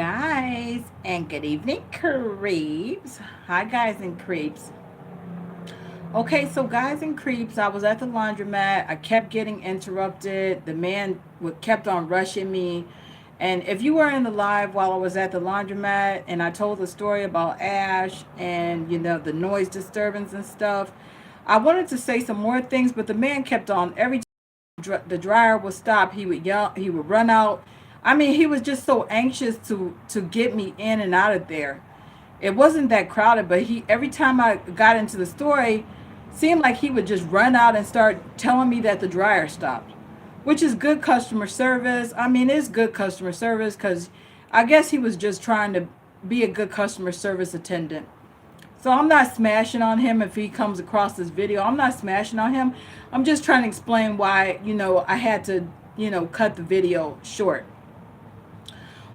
guys, and good evening, creeps. Hi, guys and creeps. Okay, so guys and creeps, I was at the laundromat. I kept getting interrupted. The man kept on rushing me. And if you were in the live while I was at the laundromat and I told the story about Ash and, the noise disturbance and stuff, I wanted to say some more things, but the man kept on. Every time the dryer would stop, he would yell, he would run out. I mean, he was just so anxious to get me in and out of there. It wasn't that crowded, but he every time I got into the story, seemed like he would just run out and start telling me that the dryer stopped, which is good customer service. I mean, it's good customer service because I guess he was just trying to be a good customer service attendant. So I'm not smashing on him if he comes across this video. I'm not smashing on him. I'm just trying to explain why, I had to, cut the video short.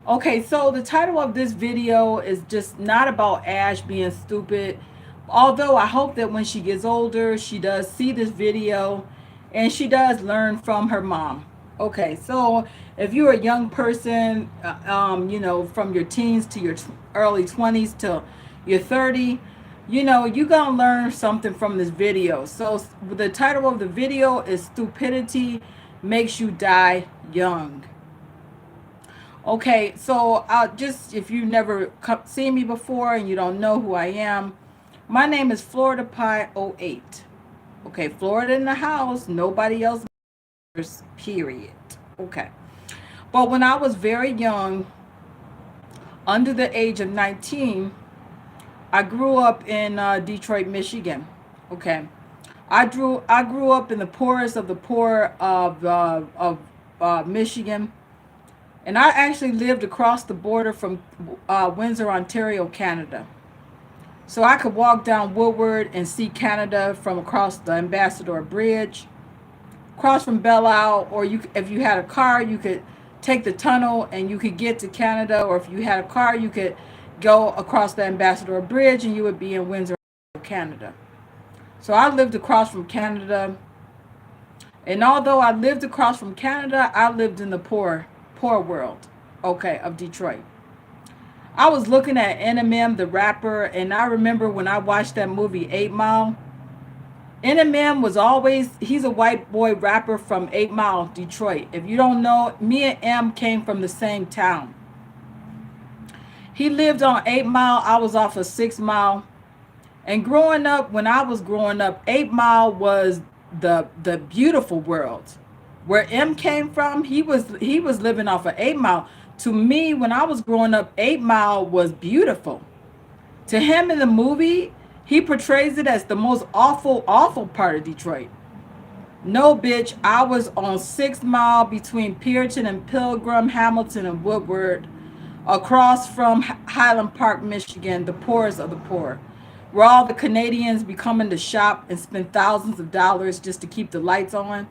Okay, so the title of this video is just not about Ash being stupid. Although I hope that when she gets older, she does see this video and she does learn from her mom. Okay, so if you're a young person, from your teens to your early 20s to your 30, you're going to learn something from this video. So the title of the video is Stupidity Makes You Die Young. Okay, so if you never seen me before and you don't know who I am, my name is Florida Pie '08. Okay, Florida in the house, nobody else matters, period. Okay. But when I was very young, under the age of 19, I grew up in Detroit, Michigan. Okay. I grew up in the poorest of the poor of Michigan. And I actually lived across the border from Windsor, Ontario, Canada. So I could walk down Woodward and see Canada from across the Ambassador Bridge, cross from Belle Isle, or if you had a car, you could take the tunnel and you could get to Canada, or if you had a car, you could go across the Ambassador Bridge and you would be in Windsor, Canada. So I lived across from Canada, and although I lived across from Canada, I lived in the poor world, okay, of Detroit. I was looking at Eminem, the rapper, and I remember when I watched that movie 8 Mile. He's a white boy rapper from 8 Mile, Detroit. If you don't know, me and M came from the same town. He lived on 8 Mile, I was off of 6 Mile. And when I was growing up, 8 Mile was the beautiful world. Where M came from, he was living off of 8 Mile. To me, when I was growing up, 8 Mile was beautiful. To him in the movie, he portrays it as the most awful, awful part of Detroit. No, bitch, I was on 6 Mile between Puritan and Pilgrim, Hamilton and Woodward, across from Highland Park, Michigan, the poorest of the poor, where all the Canadians be coming to shop and spend thousands of dollars just to keep the lights on.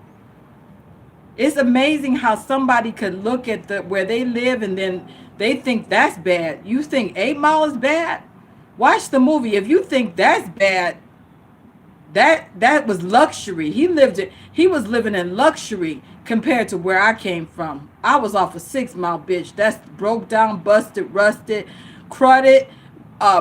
It's amazing how somebody could look at where they live and then they think that's bad. You think 8 Mile is bad? Watch the movie. If you think that's bad, that was luxury. He was living in luxury compared to where I came from. I was off of 6 Mile, bitch. That's broke down, busted, rusted, cruddy,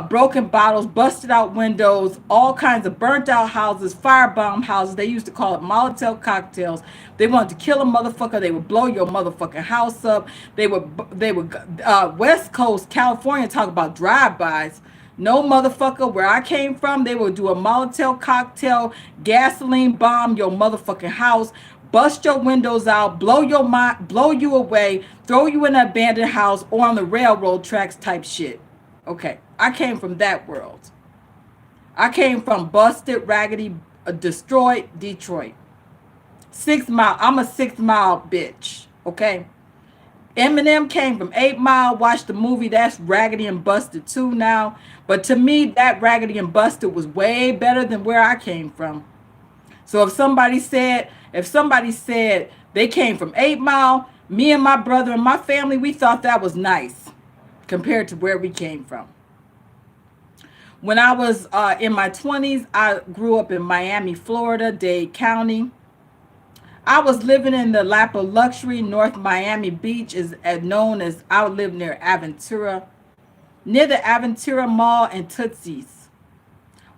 broken bottles, busted out windows, all kinds of burnt out houses, firebomb houses. They used to call it Molotov cocktails. They wanted to kill a motherfucker. They would blow your motherfucking house up. They would West Coast, California, talk about drive-bys. No, motherfucker, where I came from, they would do a Molotov cocktail, gasoline bomb your motherfucking house, bust your windows out, blow you away, throw you in an abandoned house or on the railroad tracks type shit. Okay, I came from that world. I came from busted, raggedy, destroyed Detroit. 6 Mile. I'm a 6 Mile bitch. Okay. Eminem came from 8 Mile. Watched the movie. That's raggedy and busted too now. But to me, that raggedy and busted was way better than where I came from. So if somebody said they came from 8 Mile, me and my brother and my family, we thought that was nice compared to where we came from. When I was in my 20s, I grew up in Miami, Florida, Dade County. I was living in the lap of luxury. North Miami Beach is known as, I live near the Aventura Mall and Tootsie's.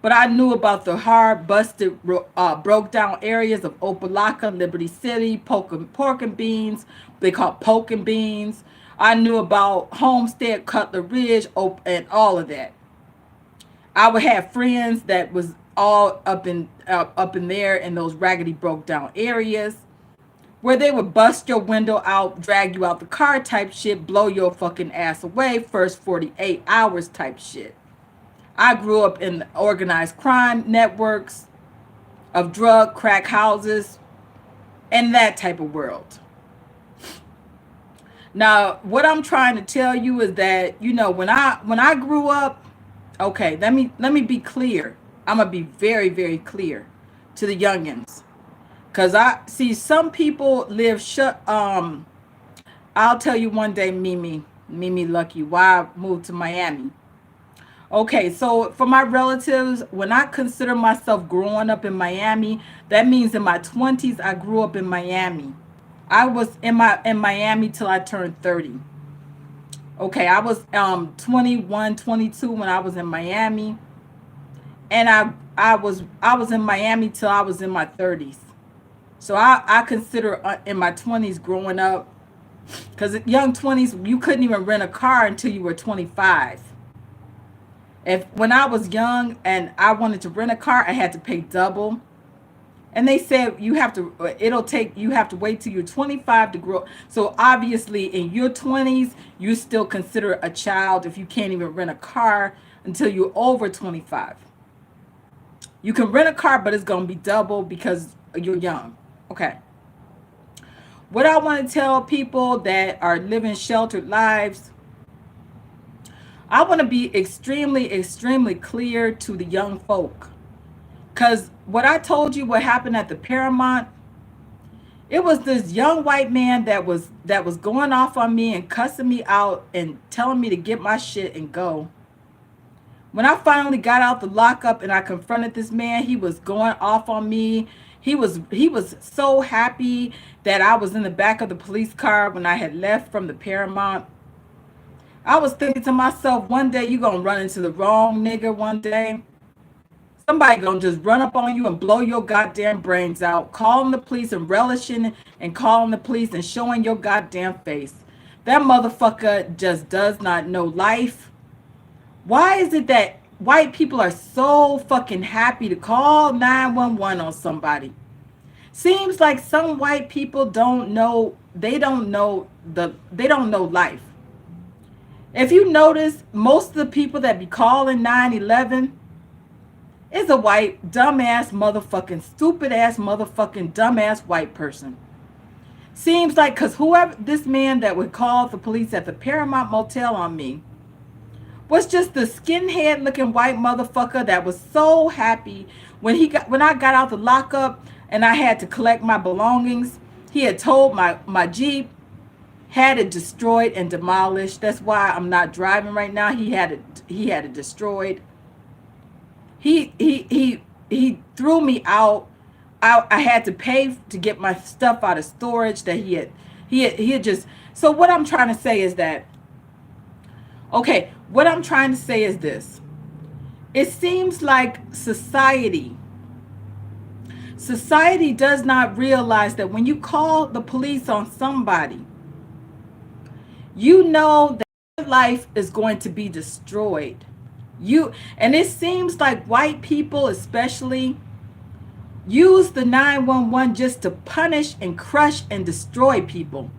But I knew about the hard, busted, broke down areas of Opelika, Liberty City, pork and beans. They call pork and beans. I knew about Homestead, Cutler Ridge, and all of that. I would have friends that was all up in there in those raggedy, broke down areas where they would bust your window out, drag you out the car type shit, blow your fucking ass away first 48 hours type shit. I grew up in organized crime networks of drug crack houses and that type of world. Now, what I'm trying to tell you is that, you know, when I grew up, okay, let me be clear. I'm gonna be very, very clear to the youngins. Cause I see some people live I'll tell you one day, Mimi Lucky, why I moved to Miami. Okay, so for my relatives, when I consider myself growing up in Miami, that means in my 20s I grew up in Miami. I was in Miami till I turned 30. Okay, I was 21, 22 when I was in Miami, and I was in Miami till I was in my 30s. So I consider in my 20s growing up, because young 20s you couldn't even rent a car until you were 25. When I was young and I wanted to rent a car, I had to pay double. And they said you have to wait till you're 25 to grow. So obviously in your 20s, you still consider a child if you can't even rent a car until you're over 25. You can rent a car, but it's going to be double because you're young. Okay. What I want to tell people that are living sheltered lives, I want to be extremely, extremely clear to the young folk. Because what I told you, what happened at the Paramount, it was this young white man that was going off on me and cussing me out and telling me to get my shit and go. When I finally got out the lockup and I confronted this man, he was going off on me. He was so happy that I was in the back of the police car when I had left from the Paramount. I was thinking to myself, one day you're going to run into the wrong nigga one day. Somebody going to just run up on you and blow your goddamn brains out, calling the police and relishing and calling the police and showing your goddamn face. That motherfucker just does not know life. Why is it that white people are so fucking happy to call 911 on somebody? Seems like some white people don't know life. If you notice, most of the people that be calling 911 is a white, dumbass, motherfucking, stupid ass, motherfucking, dumbass white person. Seems like, because whoever, this man that would call the police at the Paramount Motel on me was just the skinhead looking white motherfucker that was so happy when I got out the lockup and I had to collect my belongings. He had told my Jeep, had it destroyed and demolished. That's why I'm not driving right now. He had it destroyed. He threw me out. I had to pay to get my stuff out of storage that he had just. So what I'm trying to say is that, okay, what I'm trying to say is this. It seems like society does not realize that when you call the police on somebody, you know that your life is going to be destroyed. And it seems like white people especially use the 911 just to punish and crush and destroy people.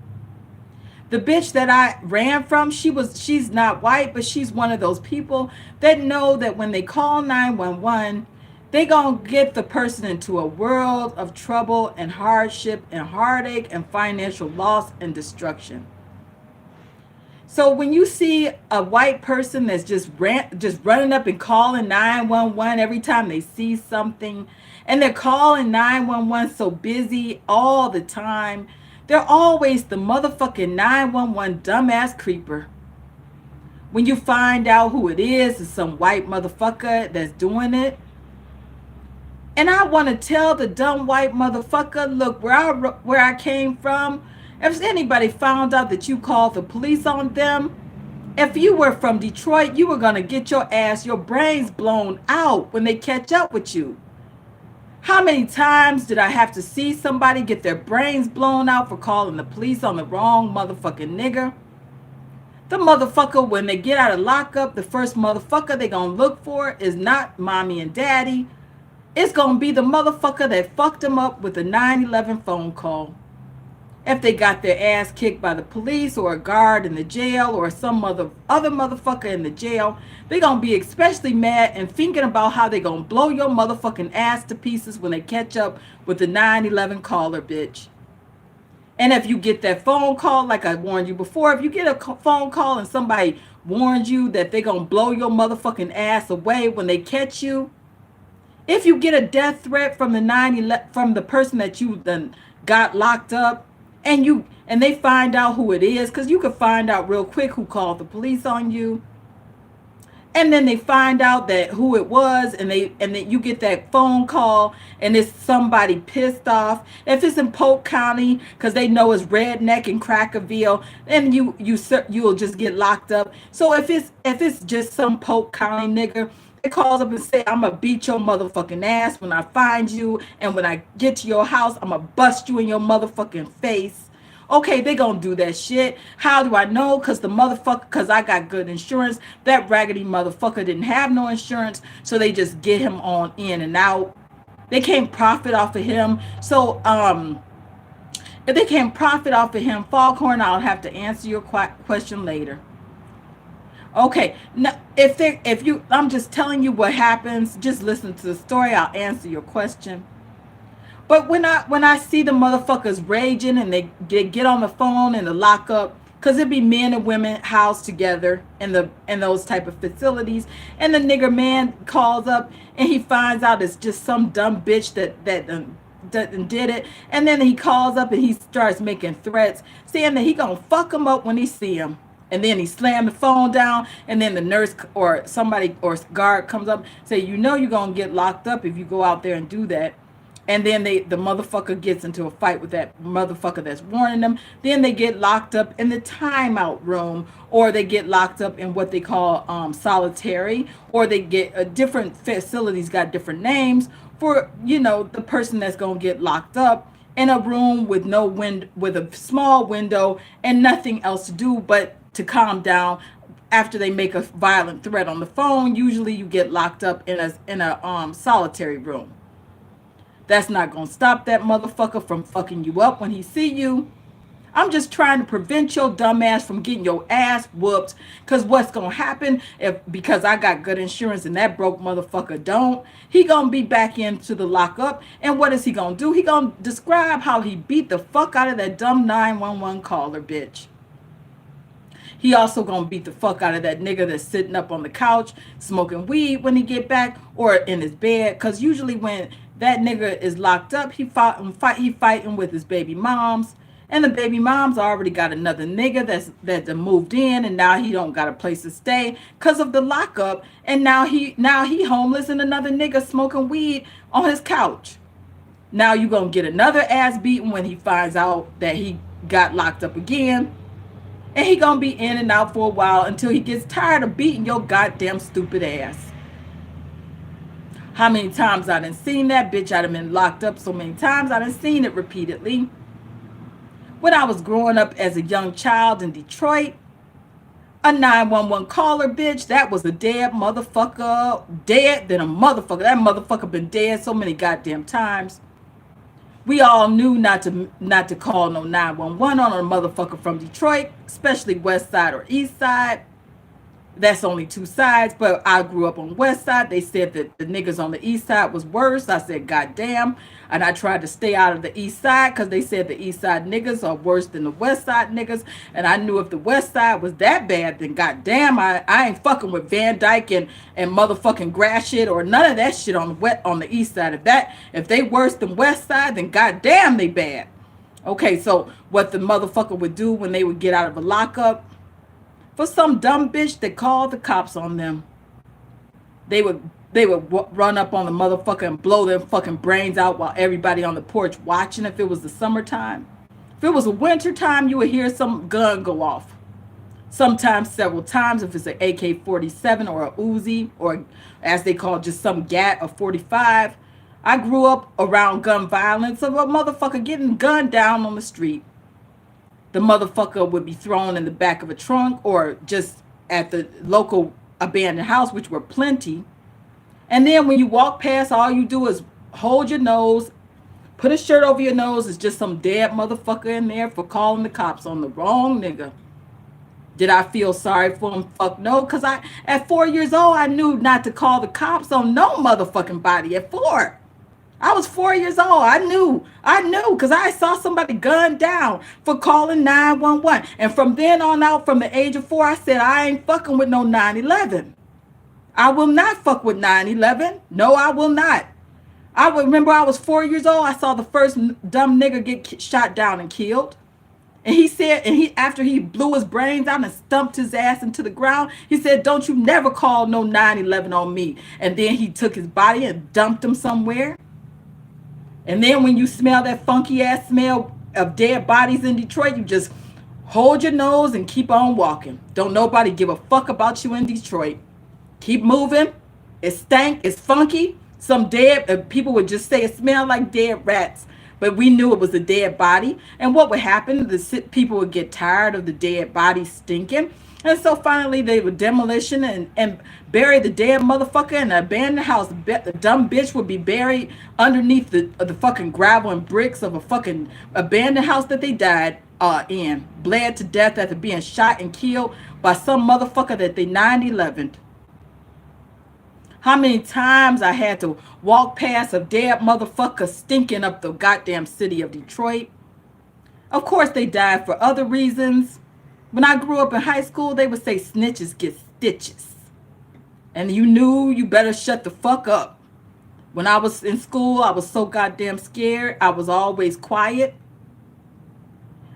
The bitch that I ran from, she's not white, but she's one of those people that know that when they call 911, they gonna get the person into a world of trouble and hardship and heartache and financial loss and destruction. So when you see a white person that's just running up and calling 911 every time they see something, and they're calling 911 so busy all the time, they're always the motherfucking 911 dumbass creeper. When you find out who it is, it's some white motherfucker that's doing it. And I want to tell the dumb white motherfucker, look, where I came from, if anybody found out that you called the police on them, if you were from Detroit, you were going to get your brains blown out when they catch up with you. How many times did I have to see somebody get their brains blown out for calling the police on the wrong motherfucking nigger? The motherfucker, when they get out of lockup, the first motherfucker they gonna look for is not mommy and daddy. It's gonna be the motherfucker that fucked them up with a 911 phone call. If they got their ass kicked by the police or a guard in the jail or some other motherfucker in the jail, they gonna be especially mad and thinking about how they gonna blow your motherfucking ass to pieces when they catch up with the 911 caller, bitch. And if you get that phone call, like I warned you before, if you get a phone call and somebody warns you that they gonna blow your motherfucking ass away when they catch you, if you get a death threat from the person that you then got locked up, and they find out who it is, because you could find out real quick who called the police on you, and then they find out that who it was, and then you get that phone call and it's somebody pissed off. If it's in Polk County, because they know it's redneck and Crackerville, then you'll just get locked up. So if it's just some Polk County nigger, it calls up and say, I'm gonna beat your motherfucking ass when I find you, and when I get to your house, I'm gonna bust you in your motherfucking face. Okay, they gonna do that shit. How do I know? Because I got good insurance. That raggedy motherfucker didn't have no insurance, so they just get him on in and out. They can't profit off of him. So if they can't profit off of him, Foghorn, I'll have to answer your question later. Okay, now I'm just telling you what happens. Just listen to the story. I'll answer your question. But when I see the motherfuckers raging and they get on the phone and the lockup, because it be men and women housed together in those type of facilities, and the nigger man calls up and he finds out it's just some dumb bitch that did it, and then he calls up and he starts making threats, saying that he gonna fuck him up when he see him. And then he slammed the phone down, and then the nurse or somebody or guard comes up and say, you know you're gonna get locked up if you go out there and do that. And then the motherfucker gets into a fight with that motherfucker that's warning them. Then they get locked up in the timeout room, or they get locked up in what they call solitary, or they get different facilities got different names for, the person that's going to get locked up in a room with no wind, with a small window and nothing else to do but to calm down. After they make a violent threat on the phone, usually you get locked up in a solitary room. That's not going to stop that motherfucker from fucking you up when he see you. I'm just trying to prevent your dumb ass from getting your ass whooped. Because what's going to happen, because I got good insurance and that broke motherfucker don't, he going to be back into the lockup. And what is he going to do? He going to describe how he beat the fuck out of that dumb 911 caller, bitch. He also going to beat the fuck out of that nigga that's sitting up on the couch smoking weed when he get back, or in his bed. Because usually when that nigga is locked up, he fighting with his baby moms, and the baby moms already got another nigga that moved in, and now he don't got a place to stay because of the lockup, and now he homeless, and another nigga smoking weed on his couch. Now you gonna get another ass beating when he finds out that he got locked up again, and he gonna be in and out for a while until he gets tired of beating your goddamn stupid ass. How many times I done seen that bitch? I done been locked up so many times. I done seen it repeatedly. When I was growing up as a young child in Detroit, a 911 caller, bitch, that was a dead motherfucker. Dead than a motherfucker. That motherfucker been dead so many goddamn times. We all knew not to call no 911 on a motherfucker from Detroit, especially West Side or East Side. That's only two sides, but I grew up on West Side. They said that the niggas on the East Side was worse. I said, God damn. And I tried to stay out of the East Side because they said the East Side niggas are worse than the West Side niggas. And I knew if the West Side was that bad, then God damn, I ain't fucking with Van Dyke and motherfucking grass shit or none of that shit on the East Side. If they worse than West Side, then God damn, they bad. Okay, so what the motherfucker would do when they would get out of a lockup, for some dumb bitch that called the cops on them, they would They would run up on the motherfucker and blow their fucking brains out while everybody on the porch watching. If it was the summertime, if it was a winter time, you would hear some gun go off. Sometimes several times if it's an AK-47 or a Uzi, or as they call just some gat or 45. I grew up around gun violence of a motherfucker getting gunned down on the street. The motherfucker would be thrown in the back of a trunk or just at the local abandoned house, which were plenty. And then when you walk past, all you do is hold your nose, put a shirt over your nose. It's just some dead motherfucker in there for calling the cops on the wrong nigga. Did I feel sorry for him? Fuck no. Because at 4 years old, I knew not to call the cops on no motherfucking body at 4. I was 4 years old. I knew because I saw somebody gunned down for calling 911. And from then on out, from the age of 4, I said, I ain't fucking with no 911. I will not fuck with 911. No, I will not. I remember I was 4 years old. I saw the first dumb nigga get shot down and killed. And he said, after he blew his brains out and stumped his ass into the ground, he said, don't you never call no 911 on me. And then he took his body and dumped him somewhere. And then when you smell that funky ass smell of dead bodies in Detroit, you just hold your nose and keep on walking. Don't nobody give a fuck about you in Detroit. Keep moving. It stank. It's funky. Some dead people would just say it smelled like dead rats. But we knew it was a dead body. And what would happen? The people would get tired of the dead body stinking. And so finally they would demolition and bury the dead motherfucker in an abandoned house. The dumb bitch would be buried underneath the fucking gravel and bricks of a fucking abandoned house that they died in. Bled to death after being shot and killed by some motherfucker that they 9/11'd. How many times I had to walk past a dead motherfucker stinking up the goddamn city of Detroit. Of course they died for other reasons. When I grew up in high school, they would say snitches get stitches. And you knew you better shut the fuck up. When I was in school, I was so goddamn scared. I was always quiet.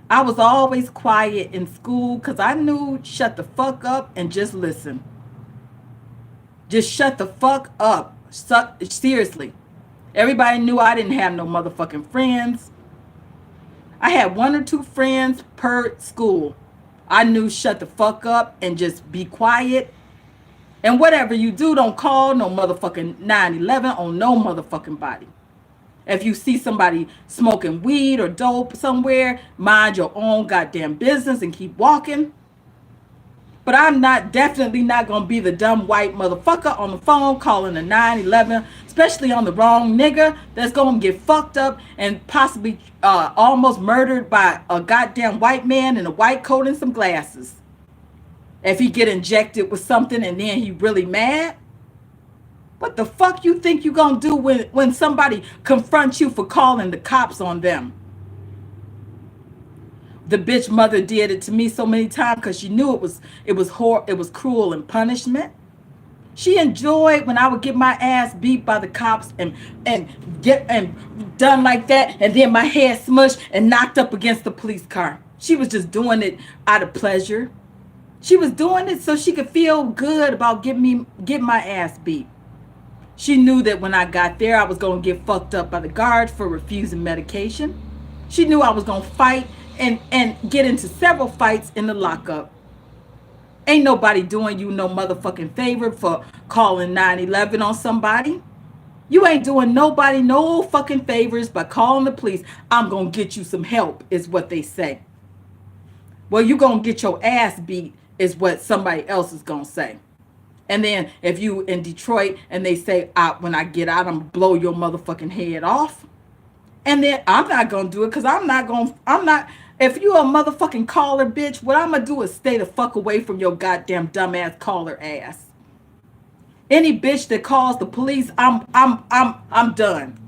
I was always quiet in school because I knew shut the fuck up and just listen. Just shut the fuck up. Seriously. Everybody knew I didn't have no motherfucking friends. I had 1 or 2 friends per school. I knew shut the fuck up and just be quiet. And whatever you do, don't call no motherfucking 911 on no motherfucking body. If you see somebody smoking weed or dope somewhere, mind your own goddamn business and keep walking. But I'm definitely not going to be the dumb white motherfucker on the phone calling a 911, especially on the wrong nigga that's going to get fucked up and possibly almost murdered by a goddamn white man in a white coat and some glasses. If he get injected with something and then he really mad. What the fuck you think you going to do when somebody confronts you for calling the cops on them? The bitch mother did it to me so many times because she knew it was cruel and punishment. She enjoyed when I would get my ass beat by the cops and done like that, and then my head smushed and knocked up against the police car. She was just doing it out of pleasure. She was doing it so she could feel good about getting my ass beat. She knew that when I got there, I was going to get fucked up by the guards for refusing medication. She knew I was going to fight and get into several fights in the lockup. Ain't nobody doing you no motherfucking favor for calling 911 on somebody. You ain't doing nobody no fucking favors by calling the police. I'm going to get you some help is what they say. Well, you going to get your ass beat is what somebody else is going to say. And then if you in Detroit and they say, when I get out, I'm going to blow your motherfucking head off. And then I'm not going to do it because if you a motherfucking caller, bitch, what I'm going to do is stay the fuck away from your goddamn dumbass caller ass. Any bitch that calls the police, I'm done.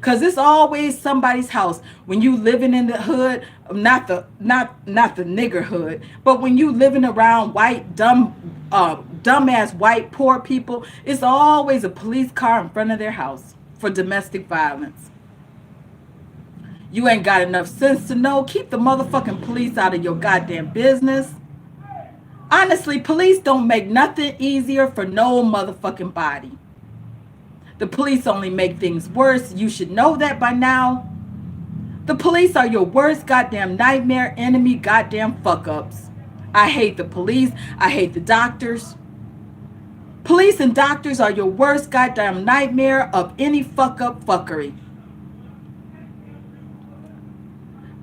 Cause it's always somebody's house when you living in the hood, not the nigger hood, but when you living around white dumbass white poor people, it's always a police car in front of their house for domestic violence. You ain't got enough sense to know. Keep the motherfucking police out of your goddamn business. Honestly, police don't make nothing easier for no motherfucking body. The police only make things worse. You should know that by now. The police are your worst goddamn nightmare, enemy, goddamn fuck ups. I hate the police. I hate the doctors. Police and doctors are your worst goddamn nightmare of any fuck up fuckery.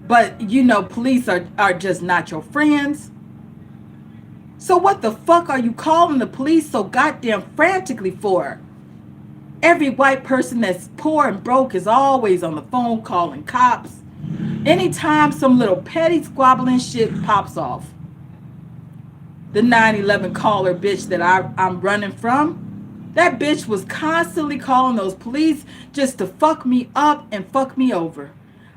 But you know, police are just not your friends. So what the fuck are you calling the police so goddamn frantically for? Every white person that's poor and broke is always on the phone calling cops. Anytime some little petty squabbling shit pops off. The 9/11 caller bitch that I'm running from, that bitch was constantly calling those police just to fuck me up and fuck me over.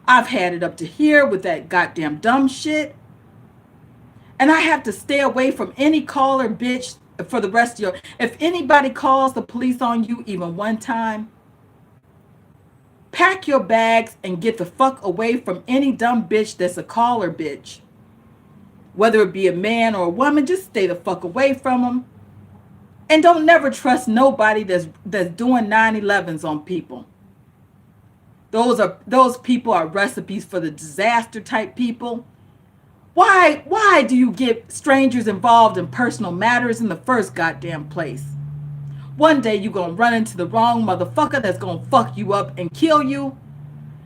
I've had it up to here with that goddamn dumb shit. And I have to stay away from any caller bitch for the rest of your... If anybody calls the police on you even one time, pack your bags and get the fuck away from any dumb bitch that's a caller bitch. Whether it be a man or a woman, just stay the fuck away from them. And don't never trust nobody that's doing 9/11s on people. Those people are recipes for the disaster type people. Why do you get strangers involved in personal matters in the first goddamn place? One day you're going to run into the wrong motherfucker that's going to fuck you up and kill you.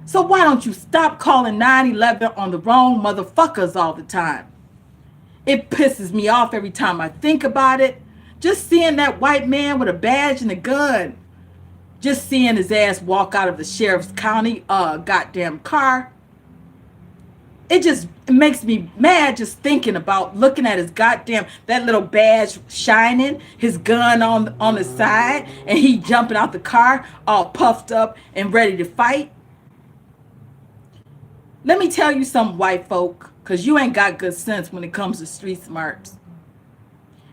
So why don't you stop calling 9/11 on the wrong motherfuckers all the time? It pisses me off every time I think about it. Just seeing that white man with a badge and a gun. Just seeing his ass walk out of the sheriff's county goddamn car. It makes me mad just thinking about looking at his goddamn, that little badge shining, his gun on the side, and he jumping out the car all puffed up and ready to fight. Let me tell you something, white folk, because you ain't got good sense when it comes to street smarts.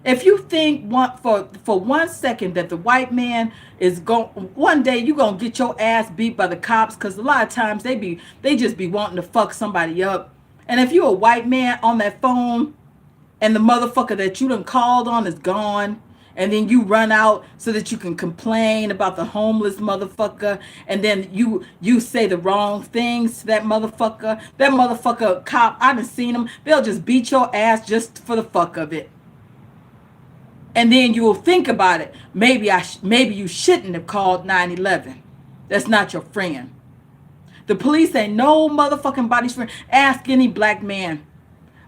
If you think for 1 second that the white man is going, one day you gonna get your ass beat by the cops, because a lot of times they just be wanting to fuck somebody up. And if you a white man on that phone and the motherfucker that you done called on is gone, and then you run out so that you can complain about the homeless motherfucker, and then you say the wrong things to that motherfucker cop, I done seen them, they'll just beat your ass just for the fuck of it. And then you will think about it. Maybe you shouldn't have called 9/11. That's not your friend. The police ain't no motherfucking body's friend. Ask any black man.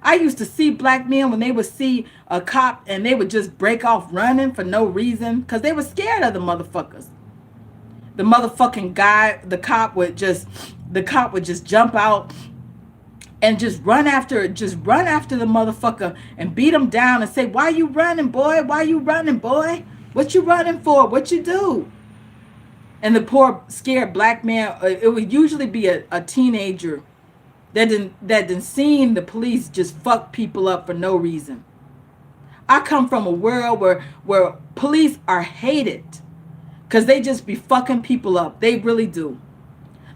I used to see black men when they would see a cop and they would just break off running for no reason because they were scared of the motherfuckers. The motherfucking guy, the cop would just jump out and just run after the motherfucker and beat him down and say, "Why you running, boy? Why you running, boy? What you running for? What you do?" And the poor scared black man, it would usually be a teenager that didn't seen the police just fuck people up for no reason. I come from a world where police are hated because they just be fucking people up. They really do.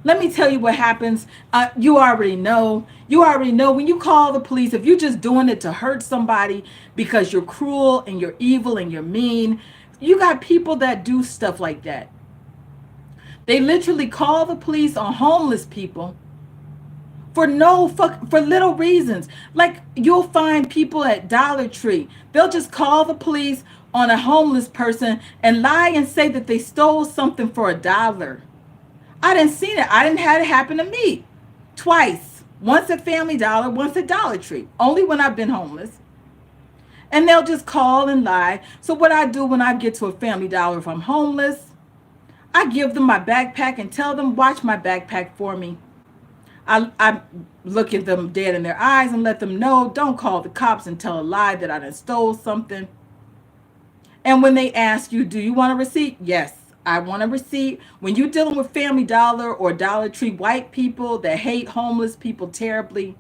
Let me tell you what happens. You already know when you call the police, if you're just doing it to hurt somebody because you're cruel and you're evil and you're mean, you got people that do stuff like that. They literally call the police on homeless people for little reasons. Like you'll find people at Dollar Tree. They'll just call the police on a homeless person and lie and say that they stole something for $1. I didn't see it. I didn't have it happen to me twice. Once at Family Dollar, once at Dollar Tree. Only when I've been homeless. And they'll just call and lie. So what I do when I get to a Family Dollar, if I'm homeless, I give them my backpack and tell them, watch my backpack for me. I look at them dead in their eyes and let them know, don't call the cops and tell a lie that I done stole something. And when they ask you, do you want a receipt? Yes. I want a receipt. When you're dealing with Family Dollar or Dollar Tree, white people that hate homeless people terribly,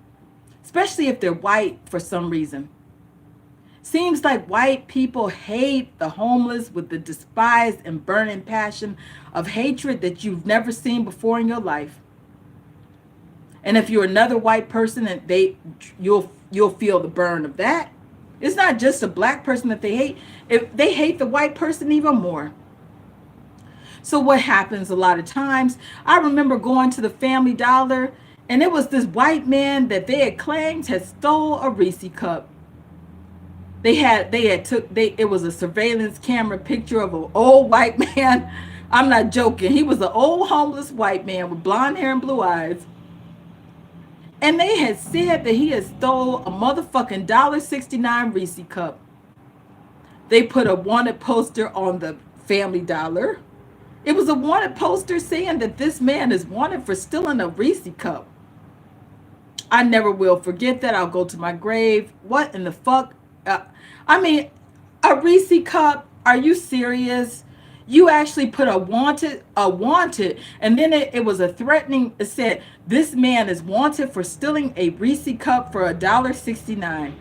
especially if they're white for some reason. Seems like white people hate the homeless with the despised and burning passion of hatred that you've never seen before in your life. And if you're another white person, and you'll feel the burn of that. It's not just a black person that they hate. If they hate the white person even more. So what happens a lot of times, I remember going to the Family Dollar, and it was this white man that they had claimed had stole a Reese cup. It was a surveillance camera picture of an old white man. I'm not joking. He was an old homeless white man with blonde hair and blue eyes. And they had said that he had stole a motherfucking $1.69 Reese cup. They put a wanted poster on the Family Dollar. It was a wanted poster saying that this man is wanted for stealing a Reese cup. I never will forget that. I'll go to my grave. What in the fuck? I mean, a Reese cup? Are you serious? You actually put a wanted, and then it was a threatening. It said, this man is wanted for stealing a Reese cup for $1.69.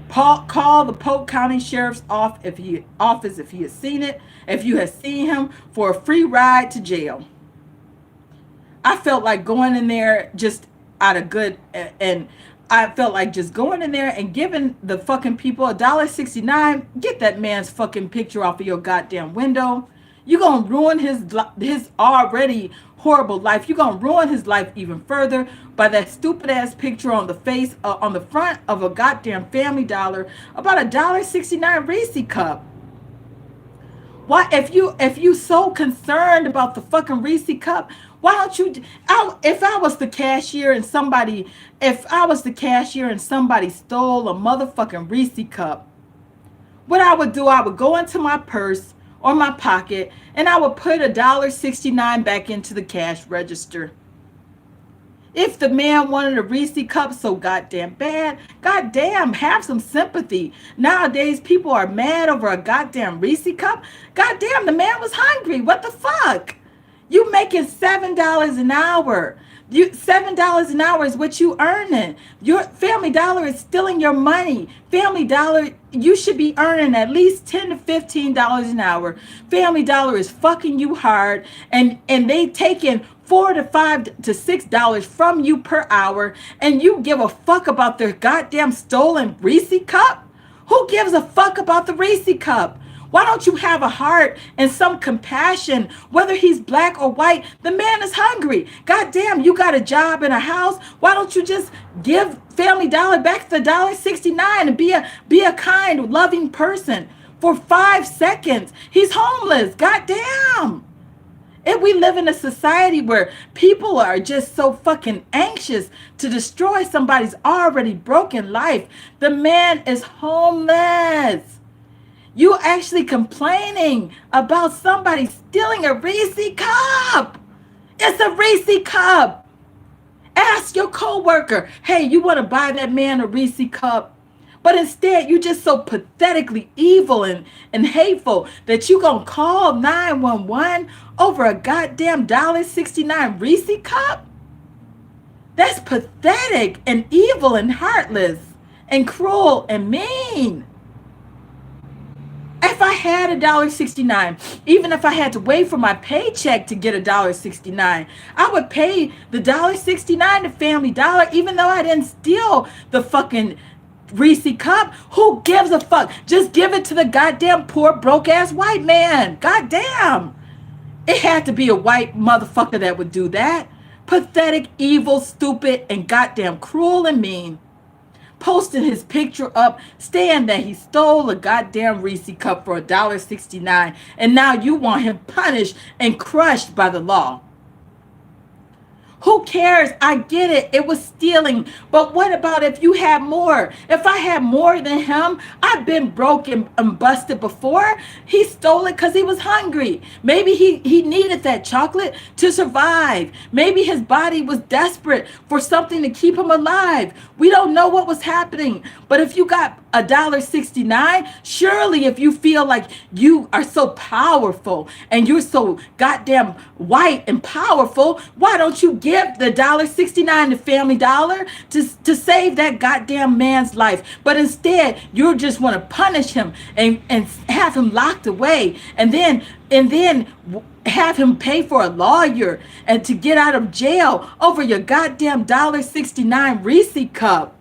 Call the Polk County Sheriff's office if he has seen it, if you have seen him, for a free ride to jail. I felt like going in there just out of good, and I felt like just going in there and giving the fucking people $1.69. Get that man's fucking picture off of your goddamn window. You're gonna ruin his already horrible life. You're gonna ruin his life even further by that stupid ass picture on the front of a goddamn Family Dollar about $1.69 Reese cup. Why, if you so concerned about the fucking Reese cup, why don't you? If I was the cashier and somebody stole a motherfucking Reese cup, what I would do, I would go into my purse or my pocket and I would put $1.69 back into the cash register. If the man wanted a Reese cup so goddamn bad, goddamn, have some sympathy. Nowadays, people are mad over a goddamn Reese cup. Goddamn, the man was hungry. What the fuck? You making $7 an hour. $7 an hour is what you earning. Your Family Dollar is stealing your money. Family Dollar, you should be earning at least $10 to $15 an hour. Family Dollar is fucking you hard, and they taking $4 to $5 to $6 from you per hour, and you give a fuck about their goddamn stolen Reese cup? Who gives a fuck about the Reese cup? Why don't you have a heart and some compassion? Whether he's black or white, the man is hungry. Goddamn, you got a job and a house. Why don't you just give Family Dollar back the $1.69 and be a kind, loving person for 5 seconds? He's homeless. Goddamn. And we live in a society where people are just so fucking anxious to destroy somebody's already broken life. The man is homeless. You actually complaining about somebody stealing a Reese cup. It's a Reese cup. Ask your coworker, hey, you want to buy that man a Reese cup? But instead, you just so pathetically evil and hateful that you gonna call 911 over a goddamn $1.69 Reese cup? That's pathetic and evil and heartless and cruel and mean. If I had $1.69, even if I had to wait for my paycheck to get $1.69, I would pay the $1.69 to Family Dollar, even though I didn't steal the fucking Reese cup. Who gives a fuck? Just give it to the goddamn poor broke ass white man. Goddamn. It had to be a white motherfucker that would do that. Pathetic, evil, stupid, and goddamn cruel and mean. Posting his picture up, saying that he stole a goddamn Reese cup for $1.69, and now you want him punished and crushed by the law. Who cares? I get it. It was stealing. But what about if you had more? If I had more than him, I've been broke and busted before. He stole it because he was hungry. Maybe he needed that chocolate to survive. Maybe his body was desperate for something to keep him alive. We don't know what was happening. But if you got $1.69, surely if you feel like you are so powerful and you're so goddamn white and powerful, why don't you give the $1.69 to Family Dollar to save that goddamn man's life? But instead, you just want to punish him and have him locked away, and then have him pay for a lawyer and to get out of jail over your goddamn $1.69 Reese cup.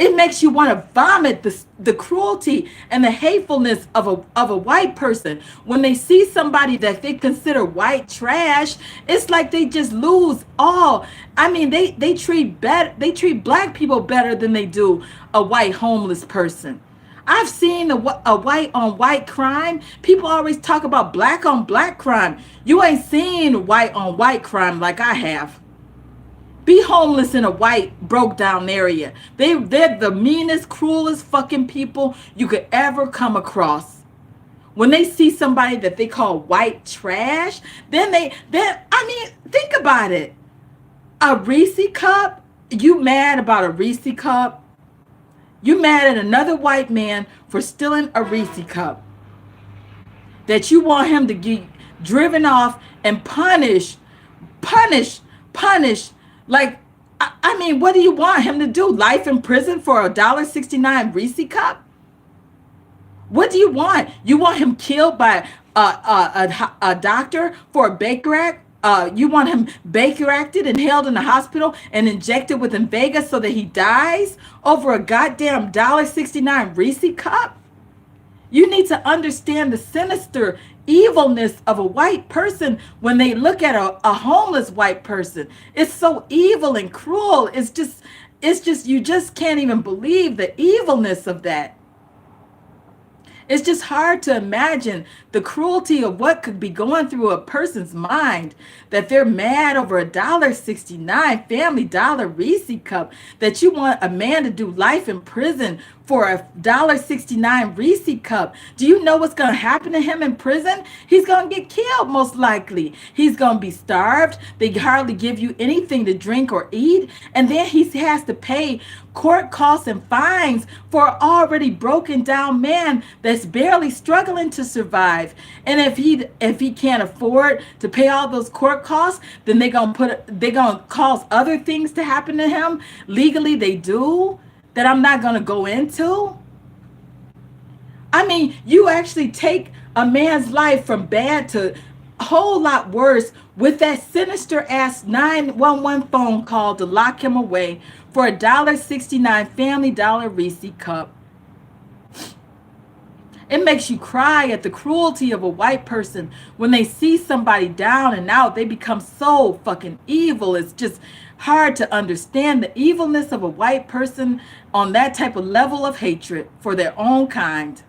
It makes you want to vomit the cruelty and the hatefulness of a white person. When they see somebody that they consider white trash, it's like they just lose all. I mean, they treat black people better than they do a white homeless person. I've seen a white on white crime. People always talk about black on black crime. You ain't seen white on white crime like I have. Be homeless in a white broke down area. They're the meanest, cruelest fucking people you could ever come across. When they see somebody that they call white trash, then I mean, think about it. A Reese cup, you mad about a Reese cup? You mad at another white man for stealing a Reese cup that you want him to get driven off and punished. Like, I mean, what do you want him to do? Life in prison for $1.69 Reese cup? What do you want? You want him killed by a doctor for a Baker Act? You want him Baker acted and held in the hospital and injected with Invega so that he dies over a goddamn $1.69 Reese cup? You need to understand the sinister evilness of a white person when they look at a homeless white person. It's so evil and cruel. It's just, you just can't even believe the evilness of that. It's just hard to imagine the cruelty of what could be going through a person's mind, that they're mad over $1.69 Family Dollar Reese cup, that you want a man to do life in prison for a $1.69 Reese cup. Do you know what's going to happen to him in prison? He's going to get killed most likely. He's going to be starved. They hardly give you anything to drink or eat. And then he has to pay court costs and fines for an already broken down man that's barely struggling to survive. And if he can't afford to pay all those court costs, then they're gonna cause other things to happen to him. Legally they do, that I'm not gonna go into. I mean, you actually take a man's life from bad to a whole lot worse with that sinister ass 911 phone call to lock him away for a $1.69 Family Dollar Reese cup. It makes you cry at the cruelty of a white person when they see somebody down and out. They become so fucking evil. It's just hard to understand the evilness of a white person on that type of level of hatred for their own kind.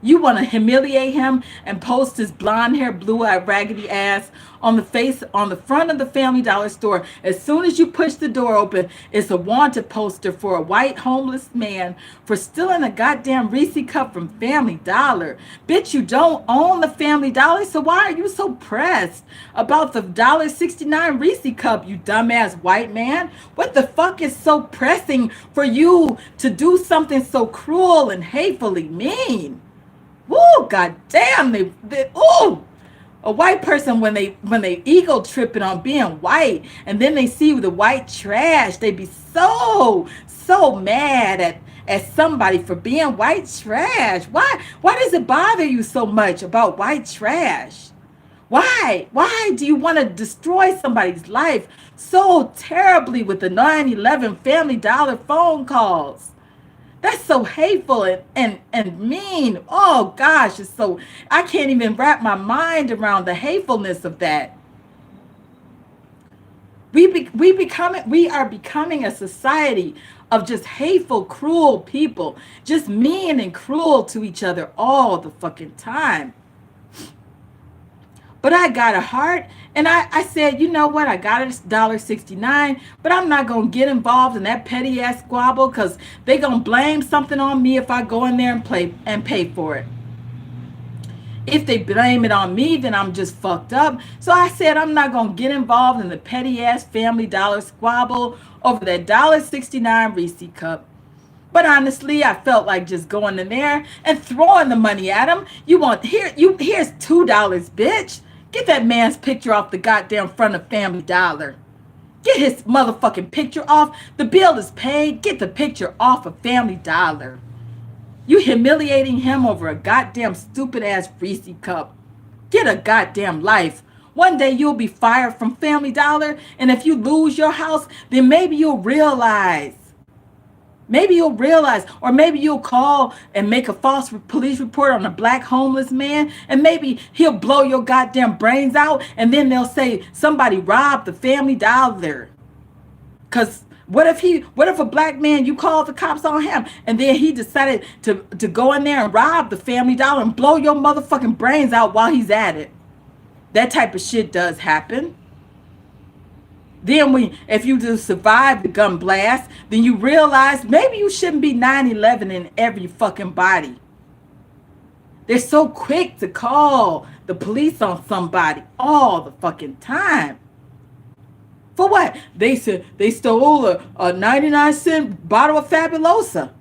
You want to humiliate him and post his blonde hair, blue-eyed, raggedy ass on the front of the Family Dollar store. As soon as you push the door open, it's a wanted poster for a white homeless man for stealing a goddamn Reese cup from Family Dollar. Bitch, you don't own the Family Dollar, so why are you so pressed about the $1.69 Reese cup, you dumbass white man? What the fuck is so pressing for you to do something so cruel and hatefully mean? Woo, goddamn, ooh. A white person, when they ego tripping on being white, and then they see the white trash, they be so mad at somebody for being white trash. Why does it bother you so much about white trash? Why do you want to destroy somebody's life so terribly with the 9/11 Family Dollar phone calls? That's so hateful and mean. Oh gosh, it's so, I can't even wrap my mind around the hatefulness of that. We are becoming a society of just hateful, cruel people, just mean and cruel to each other all the fucking time. But I got a heart, and I said, you know what? I got it $1.69, but I'm not going to get involved in that petty ass squabble because they're going to blame something on me if I go in there and pay for it. If they blame it on me, then I'm just fucked up. So I said, I'm not going to get involved in the petty ass Family Dollar squabble over that $1.69 Reese cup. But honestly, I felt like just going in there and throwing the money at him. Here's $2, bitch. Get that man's picture off the goddamn front of Family Dollar. Get his motherfucking picture off. The bill is paid. Get the picture off of Family Dollar. You humiliating him over a goddamn stupid ass Reese cup. Get a goddamn life. One day you'll be fired from Family Dollar, and if you lose your house, then maybe you'll realize Maybe you'll realize, or maybe you'll call and make a false police report on a black homeless man, and maybe he'll blow your goddamn brains out, and then they'll say somebody robbed the Family Dollar. Because what if a black man, you called the cops on him, and then he decided to go in there and rob the Family Dollar and blow your motherfucking brains out while he's at it? That type of shit does happen. Then if you just survive the gun blast, then you realize maybe you shouldn't be 9/11 in every fucking body. They're so quick to call the police on somebody all the fucking time. For what? They said they stole a 99-cent bottle of Fabulosa.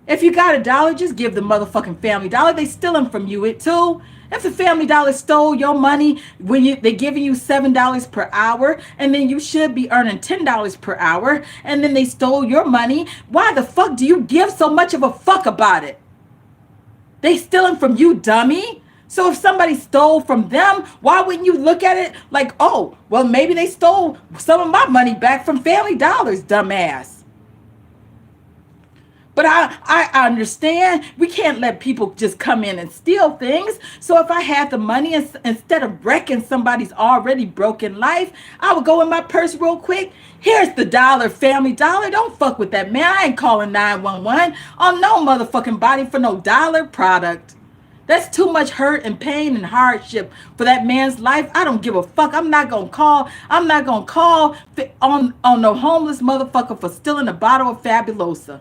If you got $1, just give the motherfucking Family Dollar. They stealing from you it too. If the Family Dollar stole your money when they're giving you $7 per hour, and then you should be earning $10 per hour, and then they stole your money, why the fuck do you give so much of a fuck about it? They stealing from you, dummy. So if somebody stole from them, why wouldn't you look at it like, oh, well, maybe they stole some of my money back from Family Dollars, dumbass. But I understand we can't let people just come in and steal things. So if I had the money, instead of wrecking somebody's already broken life, I would go in my purse real quick. Here's the dollar, Family Dollar. Don't fuck with that, man. I ain't calling 911 on no motherfucking body for no dollar product. That's too much hurt and pain and hardship for that man's life. I don't give a fuck. I'm not gonna call on no homeless motherfucker for stealing a bottle of Fabulosa.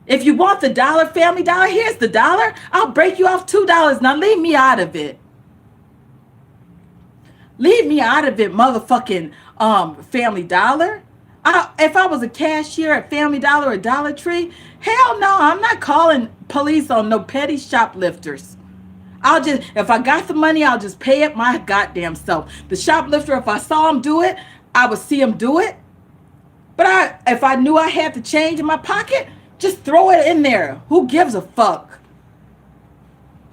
If you want the dollar, Family Dollar, here's the dollar. I'll break you off $2. Now leave me out of it. Leave me out of it, motherfucking Family Dollar. If I was a cashier at Family Dollar or Dollar Tree, hell no, I'm not calling police on no petty shoplifters. If I got the money, I'll just pay it my goddamn self. The shoplifter, if I saw him do it, I would see him do it. But if I knew I had the change in my pocket, just throw it in there. Who gives a fuck?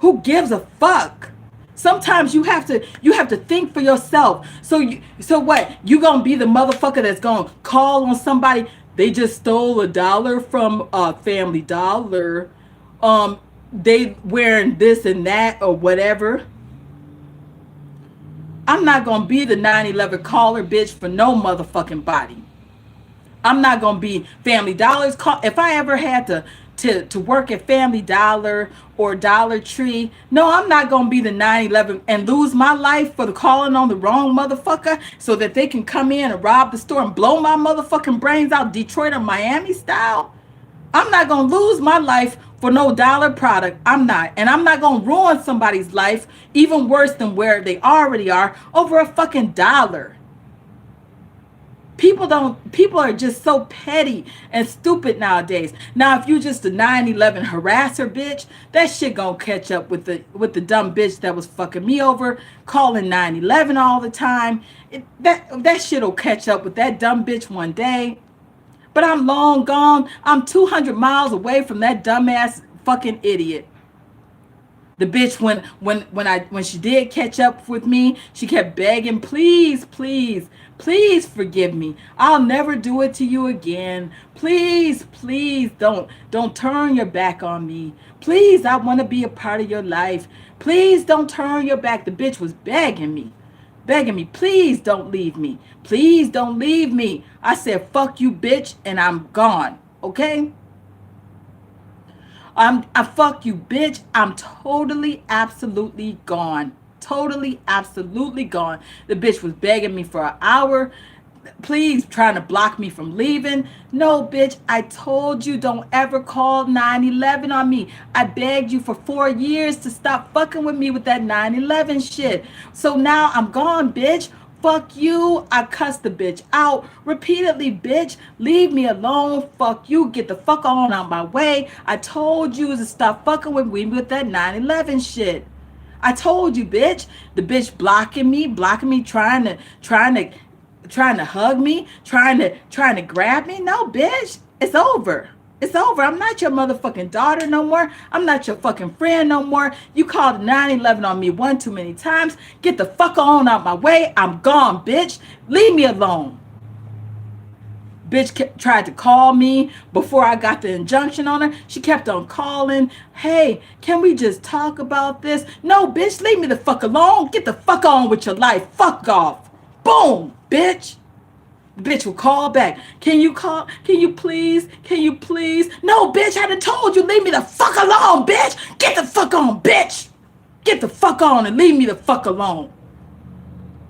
Who gives a fuck? Sometimes you have to think for yourself. So what? You gonna be the motherfucker that's gonna call on somebody? They just stole $1 from Family Dollar. They wearing this and that or whatever. I'm not gonna be the 9/11 caller bitch for no motherfucking body. I'm not going to be Family Dollar's call. If I ever had to work at Family Dollar or Dollar Tree, no, I'm not going to be the 9/11 and lose my life for the calling on the wrong motherfucker so that they can come in and rob the store and blow my motherfucking brains out Detroit or Miami style. I'm not going to lose my life for no dollar product. I'm not. And I'm not going to ruin somebody's life even worse than where they already are over a fucking dollar. People are just so petty and stupid nowadays. Now, if you just a 9/11 harasser bitch, that shit gonna catch up with the dumb bitch that was fucking me over, calling 9/11 all the time. That shit'll catch up with that dumb bitch one day. But I'm long gone. I'm 200 miles away from that dumbass fucking idiot. The bitch, when she did catch up with me, she kept begging, please, please, please forgive me. I'll never do it to you again. Please, please don't turn your back on me. Please, I want to be a part of your life. Please don't turn your back. The bitch was begging me, please don't leave me. Please don't leave me. I said, fuck you, bitch, and I'm gone. Okay? I fuck you, bitch. I'm totally, absolutely gone. Totally, absolutely gone. The bitch was begging me for an hour. Please, trying to block me from leaving. No, bitch, I told you don't ever call 9/11 on me. I begged you for 4 years to stop fucking with me with that 9/11 shit. So now I'm gone, bitch. Fuck you. I cussed the bitch out repeatedly, bitch. Leave me alone. Fuck you. Get the fuck on out my way. I told you to stop fucking with me with that 9/11 shit. I told you, bitch. The bitch blocking me, trying to hug me, trying to grab me. No, bitch. It's over. It's over. I'm not your motherfucking daughter no more. I'm not your fucking friend no more. You called 9/11 on me one too many times. Get the fuck on out my way. I'm gone, bitch. Leave me alone. Bitch tried to call me before I got the injunction on her. She kept on calling. Hey, can we just talk about this? No, bitch, leave me the fuck alone. Get the fuck on with your life. Fuck off. Boom, bitch. The bitch will call back. Can you call? Can you please? Can you please? No, bitch, I done told you, leave me the fuck alone, bitch. Get the fuck on, bitch. Get the fuck on and leave me the fuck alone.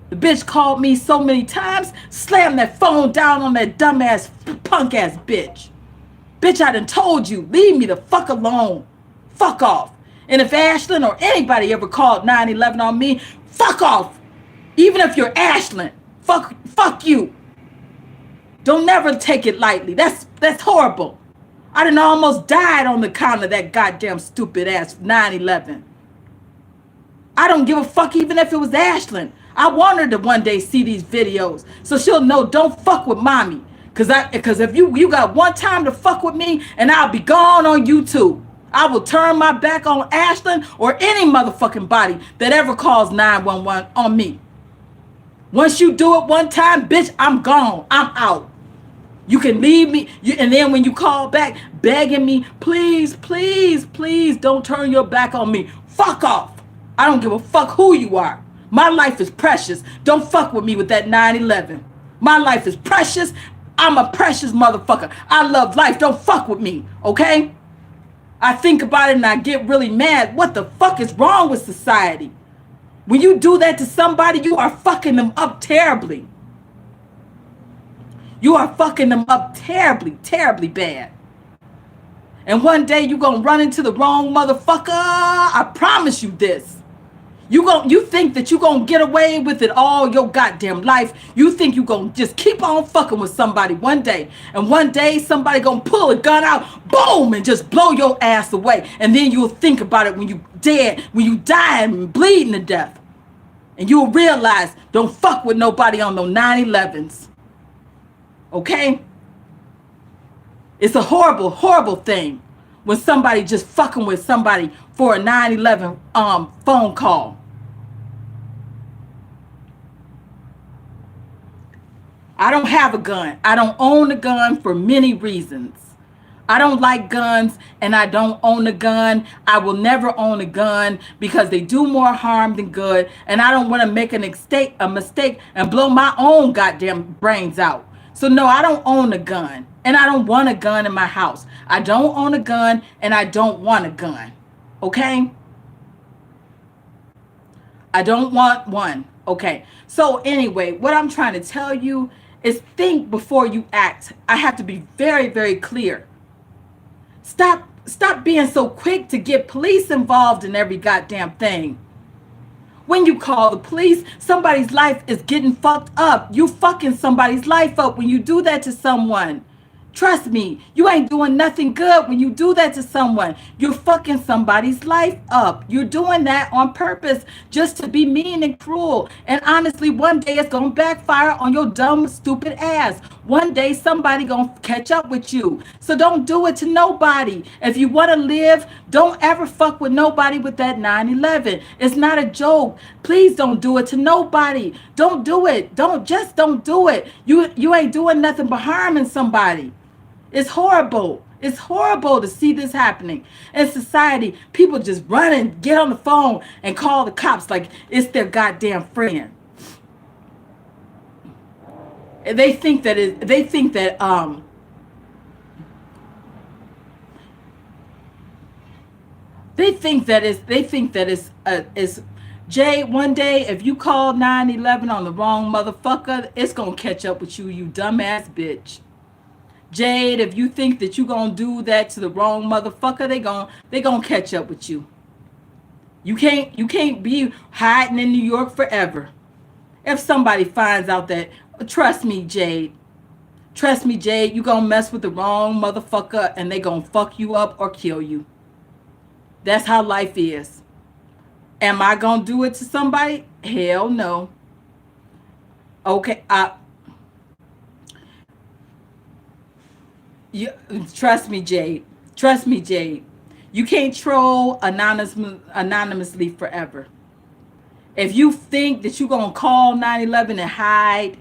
The bitch called me so many times, slammed that phone down on that dumbass, punk ass bitch. Bitch, I done told you, leave me the fuck alone. Fuck off. And if Ashlyn or anybody ever called 911 on me, fuck off. Even if you're Ashlyn, fuck you. Don't never take it lightly. That's horrible. I done almost died on the count of that goddamn stupid ass 911. I don't give a fuck even if it was Ashlyn. I want her to one day see these videos so she'll know don't fuck with mommy. Cause if you got one time to fuck with me and I'll be gone on YouTube. I will turn my back on Ashlyn or any motherfucking body that ever calls 911 on me. Once you do it one time, bitch, I'm gone. I'm out. You can leave me, and then when you call back begging me, please, please, please don't turn your back on me. Fuck off. I don't give a fuck who you are. My life is precious. Don't fuck with me with that 911. My life is precious. I'm a precious motherfucker. I love life. Don't fuck with me, okay? I think about it and I get really mad. What the fuck is wrong with society? When you do that to somebody, you are fucking them up terribly. You are fucking them up terribly, terribly bad. And one day you're going to run into the wrong motherfucker. I promise you this. You think that you're going to get away with it all your goddamn life. You think you're going to just keep on fucking with somebody one day. And one day somebody going to pull a gun out, boom, and just blow your ass away. And then you'll think about it when you dead, when you die and bleeding to death. And you'll realize don't fuck with nobody on no 911s. Okay? It's a horrible, horrible thing when somebody just fucking with somebody for a 911 phone call. I don't have a gun. I don't own a gun for many reasons. I don't like guns and I don't own a gun. I will never own a gun because they do more harm than good. And I don't want to make a mistake and blow my own goddamn brains out. So no, I don't own a gun and I don't want a gun in my house. I don't own a gun and I don't want a gun. Okay? I don't want one. Okay. So anyway, what I'm trying to tell you is think before you act. I have to be very, very clear. Stop being so quick to get police involved in every goddamn thing. When you call the police, somebody's life is getting fucked up. You fucking somebody's life up when you do that to someone. Trust me, you ain't doing nothing good when you do that to someone. You're fucking somebody's life up. You're doing that on purpose just to be mean and cruel. And honestly, one day it's going to backfire on your dumb, stupid ass. One day somebody going to catch up with you. So don't do it to nobody. If you want to live, don't ever fuck with nobody with that 911. It's not a joke. Please don't do it to nobody. Don't do it. Don't do it. You ain't doing nothing but harming somebody. It's horrible. It's horrible to see this happening. In society, people just run and get on the phone and call the cops like it's their goddamn friend. And they think that it's Jay, one day if you call 911 on the wrong motherfucker, it's gonna catch up with you, you dumbass bitch. Jade, if you think that you're going to do that to the wrong motherfucker, they gonna catch up with you. You can't be hiding in New York forever. If somebody finds out that, trust me, Jade, you going to mess with the wrong motherfucker and they going to fuck you up or kill you. That's how life is. Am I going to do it to somebody? Hell no. Okay, trust me, Jade. You can't troll anonymously forever. If you think that you're going to call 911 and hide,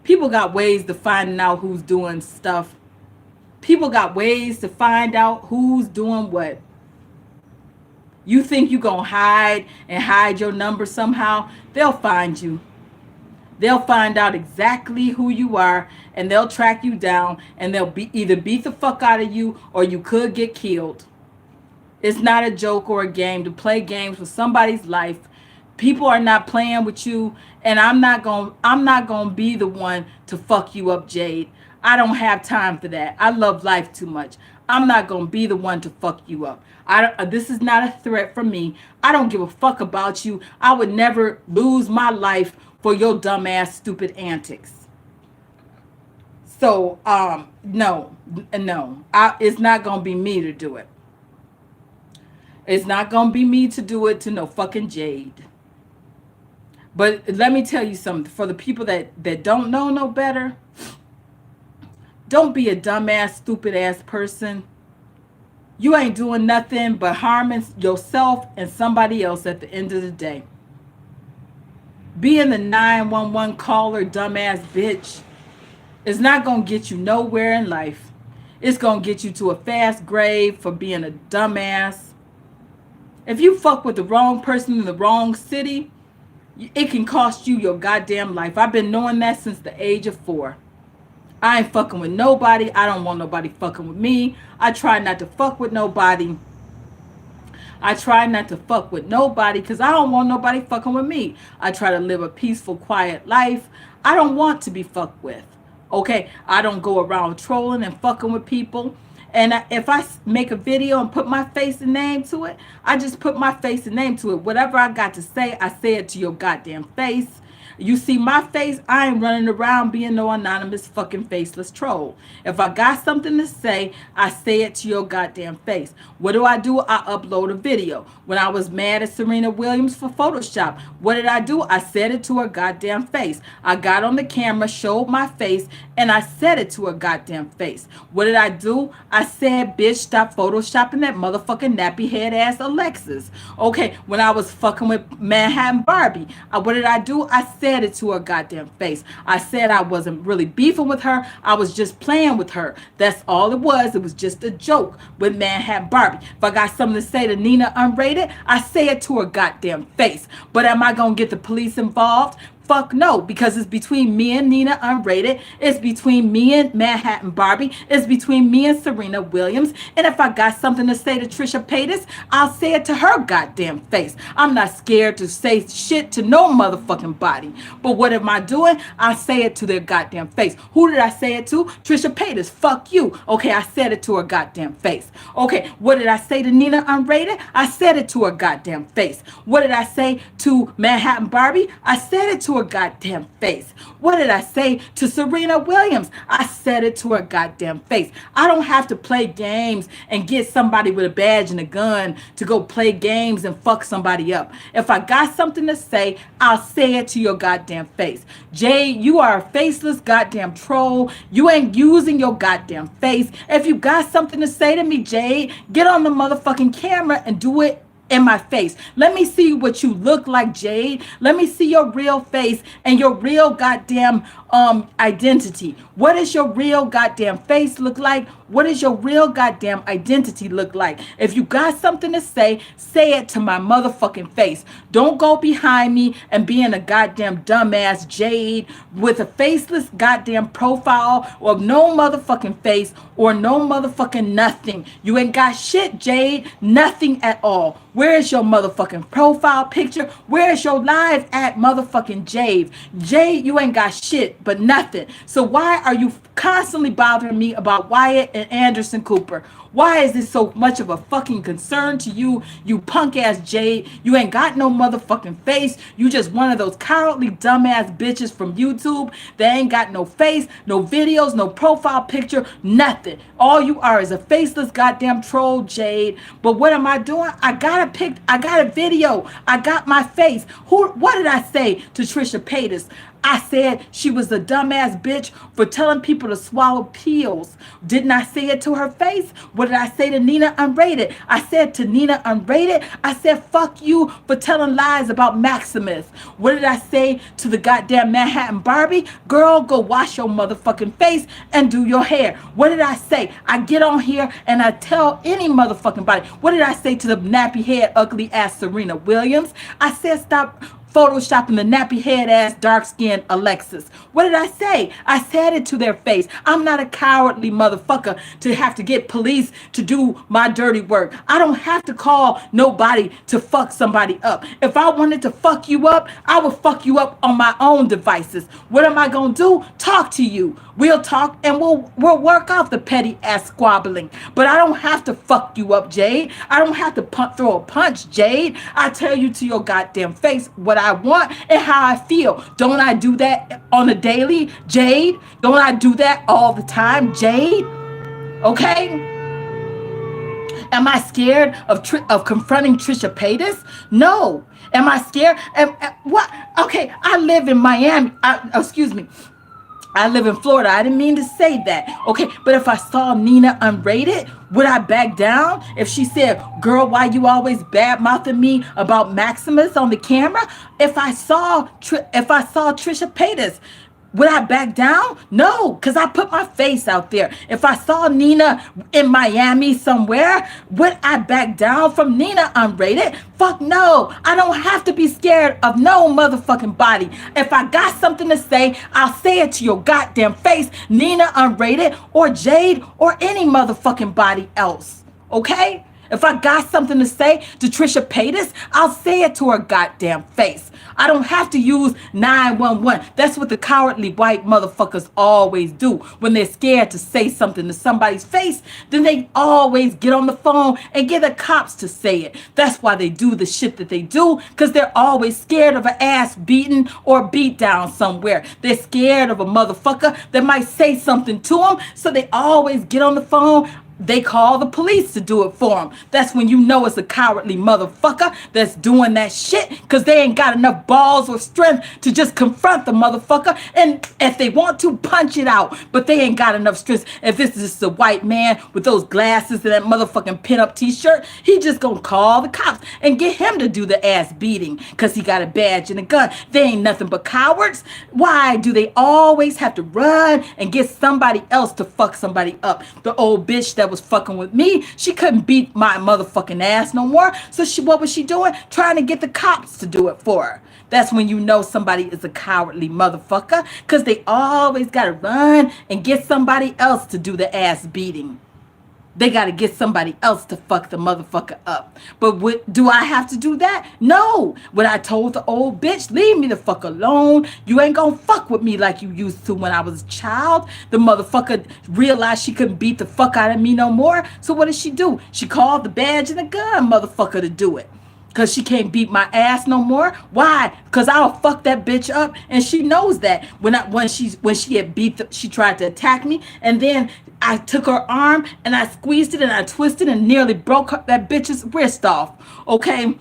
People got ways to find out who's doing stuff. People got ways to find out who's doing what. You think you gonna hide your number somehow? They'll find you. They'll find out exactly who you are, and they'll track you down, and they'll either beat the fuck out of you, or you could get killed. It's not a joke or a game to play games with somebody's life. People are not playing with you, and I'm not going to be the one to fuck you up, Jade. I don't have time for that. I love life too much. I'm not going to be the one to fuck you up. This is not a threat from me. I don't give a fuck about you. I would never lose my life for your dumbass stupid antics. So, no. It's not going to be me to do it. It's not going to be me to do it to no fucking Jade. But let me tell you something. For the people that don't know no better, don't be a dumbass, stupid ass person. You ain't doing nothing but harming yourself and somebody else at the end of the day. Being the 911 caller, dumbass bitch, is not going to get you nowhere in life. It's going to get you to a fast grave for being a dumbass. If you fuck with the wrong person in the wrong city, it can cost you your goddamn life. I've been knowing that since the age of 4. I ain't fucking with nobody. I don't want nobody fucking with me. I try not to fuck with nobody. I try not to fuck with nobody because I don't want nobody fucking with me. I try to live a peaceful, quiet life. I don't want to be fucked with. Okay? I don't go around trolling and fucking with people. And if I make a video and put my face and name to it, I just put my face and name to it. Whatever I got to say, I say it to your goddamn face. You see my face, I ain't running around being no anonymous fucking faceless troll. If I got something to say, I say it to your goddamn face. What do? I upload a video. When I was mad at Serena Williams for Photoshop, what did I do? I said it to her goddamn face. I got on the camera, showed my face, and I said it to her goddamn face. What did I do? I said, bitch, stop photoshopping that motherfucking nappy head ass Alexis. Okay, when I was fucking with Manhattan Barbie, what did I do? I said it to her goddamn face. I said I wasn't really beefing with her. I was just playing with her. That's all it was. It was just a joke with Manhattan Barbie. If I got something to say to Nina Unrated, I say it to her goddamn face. But am I going to get the police involved? Fuck no, because it's between me and Nina Unrated. It's between me and Manhattan Barbie. It's between me and Serena Williams. And if I got something to say to Trisha Paytas, I'll say it to her goddamn face. I'm not scared to say shit to no motherfucking body. But what am I doing? I say it to their goddamn face. Who did I say it to? Trisha Paytas. Fuck you. Okay, I said it to her goddamn face. Okay, what did I say to Nina Unrated? I said it to her goddamn face. What did I say to Manhattan Barbie? I said it to her goddamn face. What did I say to Serena Williams? I said it to her goddamn face. I don't have to play games and get somebody with a badge and a gun to go play games and fuck somebody up. If I got something to say, I'll say it to your goddamn face. Jay, you are a faceless goddamn troll. You ain't using your goddamn face. If you got something to say to me, Jade, get on the motherfucking camera and do it in my face. Let me see what you look like, Jade. Let me see your real face and your real goddamn identity. What does your real goddamn face look like? What does your real goddamn identity look like? If you got something to say it to my motherfucking face. Don't go behind me and being a goddamn dumbass Jade with a faceless goddamn profile or no motherfucking face or no motherfucking nothing. You ain't got shit, Jade. Nothing at all. Where is your motherfucking profile picture? Where is your live at motherfucking Jade? Jade, you ain't got shit but nothing. So why are you constantly bothering me about Wyatt and Anderson Cooper? Why is this so much of a fucking concern to you, you punk ass Jade? You ain't got no motherfucking face. You just one of those cowardly dumbass bitches from YouTube that ain't got no face, no videos, no profile picture, nothing. All you are is a faceless goddamn troll, Jade. But what am I doing? I got a video. I got my face. What did I say to Trisha Paytas? I said she was a dumbass bitch for telling people to swallow pills. Didn't I say it to her face? What did I say to Nina Unrated? I said to Nina Unrated, I said, fuck you for telling lies about Maximus. What did I say to the goddamn Manhattan Barbie? Girl, go wash your motherfucking face and do your hair. What did I say? I get on here and I tell any motherfucking body. What did I say to the nappy head, ugly ass Serena Williams? I said, stop photoshopping the nappy head ass dark skinned Alexis. What did I say? I said it to their face. I'm not a cowardly motherfucker to have to get police to do my dirty work. I don't have to call nobody to fuck somebody up. If I wanted to fuck you up, I would fuck you up on my own devices. What am I gonna do? Talk to you. We'll talk and we'll work off the petty ass squabbling. But I don't have to fuck you up, Jade. I don't have to throw a punch, Jade. I tell you to your goddamn face what I want and how I feel. Don't I do that on a daily, Jade? Don't I do that all the time, Jade? Okay? Am I scared of confronting Trisha Paytas? No. Am I scared? What? Okay, I live in Miami. Excuse me. I live in Florida. I didn't mean to say that. Okay, but if I saw Nina Unrated, would I back down? If she said, girl, why you always bad-mouthing me about Maximus on the camera? If I saw Trisha Paytas, would I back down? No, because I put my face out there. If I saw Nina in Miami somewhere, would I back down from Nina Unrated? Fuck no. I don't have to be scared of no motherfucking body. If I got something to say, I'll say it to your goddamn face, Nina Unrated or Jade or any motherfucking body else. Okay? If I got something to say to Trisha Paytas, I'll say it to her goddamn face. I don't have to use 911. That's what the cowardly white motherfuckers always do. When they're scared to say something to somebody's face, then they always get on the phone and get the cops to say it. That's why they do the shit that they do, because they're always scared of an ass beating or beat down somewhere. They're scared of a motherfucker that might say something to them, so they always get on the phone. They call the police to do it for them. That's when you know it's a cowardly motherfucker that's doing that shit, because they ain't got enough balls or strength to just confront the motherfucker. And if they want to, punch it out. But they ain't got enough strength. If this is just a white man with those glasses and that motherfucking pinup t-shirt, he just gonna call the cops and get him to do the ass beating because he got a badge and a gun. They ain't nothing but cowards. Why do they always have to run and get somebody else to fuck somebody up? The old bitch that was fucking with me, she couldn't beat my motherfucking ass no more. So what was she doing? Trying to get the cops to do it for her. That's when you know somebody is a cowardly motherfucker, because they always got to run and get somebody else to do the ass beating. They got to get somebody else to fuck the motherfucker up. But do I have to do that? No. When I told the old bitch, leave me the fuck alone. You ain't gonna fuck with me like you used to when I was a child. The motherfucker realized she couldn't beat the fuck out of me no more. So what did she do? She called the badge and the gun motherfucker to do it. Because she can't beat my ass no more. Why? Because I'll fuck that bitch up. And she knows that. When she had she tried to attack me. And then I took her arm and I squeezed it and I twisted and nearly broke that bitch's wrist off. Okay?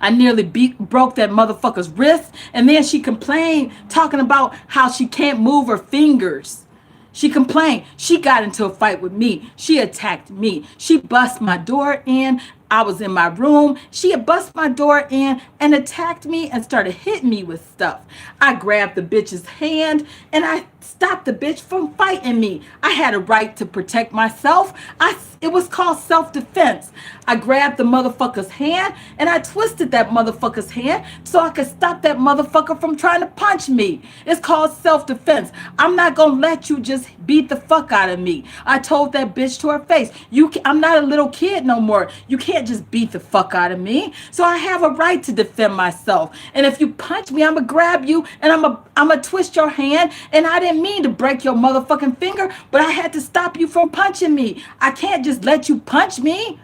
I nearly broke that motherfucker's wrist. And then she complained, talking about how she can't move her fingers. She complained. She got into a fight with me. She attacked me. She bust my door in. I was in my room. She had bust my door in and attacked me and started hitting me with stuff. I grabbed the bitch's hand and I stopped the bitch from fighting me. I had a right to protect myself. It was called self-defense. I grabbed the motherfucker's hand and I twisted that motherfucker's hand so I could stop that motherfucker from trying to punch me. It's called self-defense. I'm not going to let you just beat the fuck out of me. I told that bitch to her face, I'm not a little kid no more. You can't just beat the fuck out of me. So I have a right to defend myself. And if you punch me, I'm going to grab you and I'm going to twist your hand. And I didn't mean to break your motherfucking finger, but I had to stop you from punching me. I can't just let you punch me.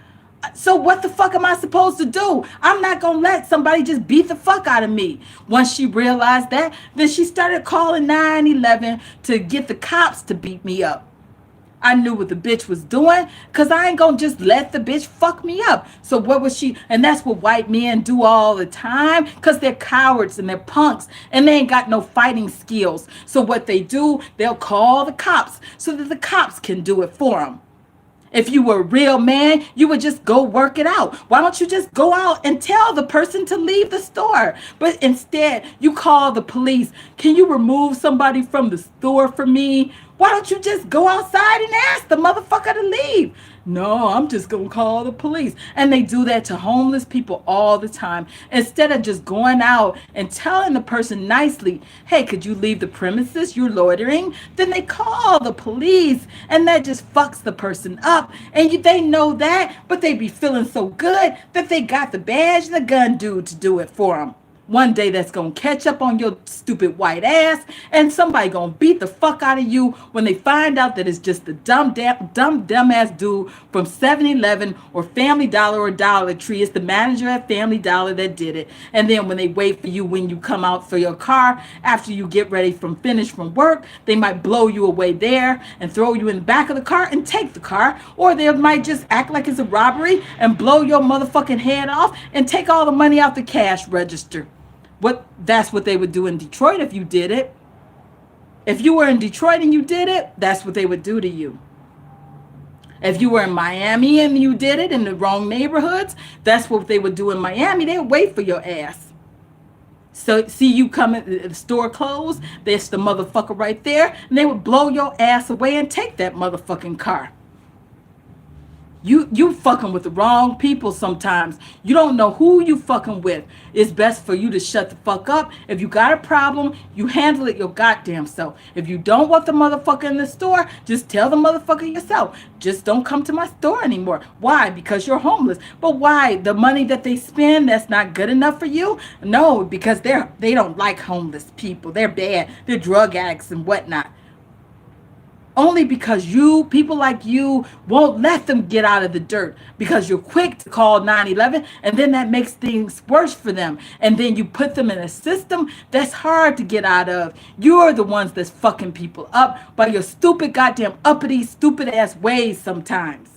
So what the fuck am I supposed to do? I'm not going to let somebody just beat the fuck out of me. Once she realized that, then she started calling 911 to get the cops to beat me up. I knew what the bitch was doing, because I ain't gonna just let the bitch fuck me up. So what was she? And that's what white men do all the time, because they're cowards and they're punks and they ain't got no fighting skills. So what they do, they'll call the cops so that the cops can do it for them. If you were a real man, you would just go work it out. Why don't you just go out and tell the person to leave the store? But instead, you call the police. Can you remove somebody from the store for me? Why don't you just go outside and ask the motherfucker to leave? No, I'm just going to call the police. And they do that to homeless people all the time. Instead of just going out and telling the person nicely, hey, could you leave the premises? You're loitering. Then they call the police, and that just fucks the person up. And they know that, but they be feeling so good that they got the badge and the gun dude to do it for them. One day that's going to catch up on your stupid white ass, and somebody going to beat the fuck out of you when they find out that it's just the dumbass dude from 7-Eleven or Family Dollar or Dollar Tree. It's the manager at Family Dollar that did it. And then when they wait for you when you come out for your car, after you get ready finished from work, they might blow you away there and throw you in the back of the car and take the car. Or they might just act like it's a robbery and blow your motherfucking head off and take all the money out the cash register. That's what they would do in Detroit if you did it. If you were in Detroit and you did it, that's what they would do to you. If you were in Miami and you did it in the wrong neighborhoods, that's what they would do in Miami. They would wait for your ass. So see you coming, the store closed, there's the motherfucker right there, and they would blow your ass away and take that motherfucking car. You fucking with the wrong people sometimes. You don't know who you fucking with. It's best for you to shut the fuck up. If you got a problem, you handle it your goddamn self. If you don't want the motherfucker in the store, just tell the motherfucker yourself. Just don't come to my store anymore. Why? Because you're homeless. But why? The money that they spend, that's not good enough for you? No, because they don't like homeless people. They're bad. They're drug addicts and whatnot. Only because people like you won't let them get out of the dirt, because you're quick to call 911, and then that makes things worse for them. And then you put them in a system that's hard to get out of. You're the ones that's fucking people up by your stupid goddamn uppity, stupid ass ways sometimes.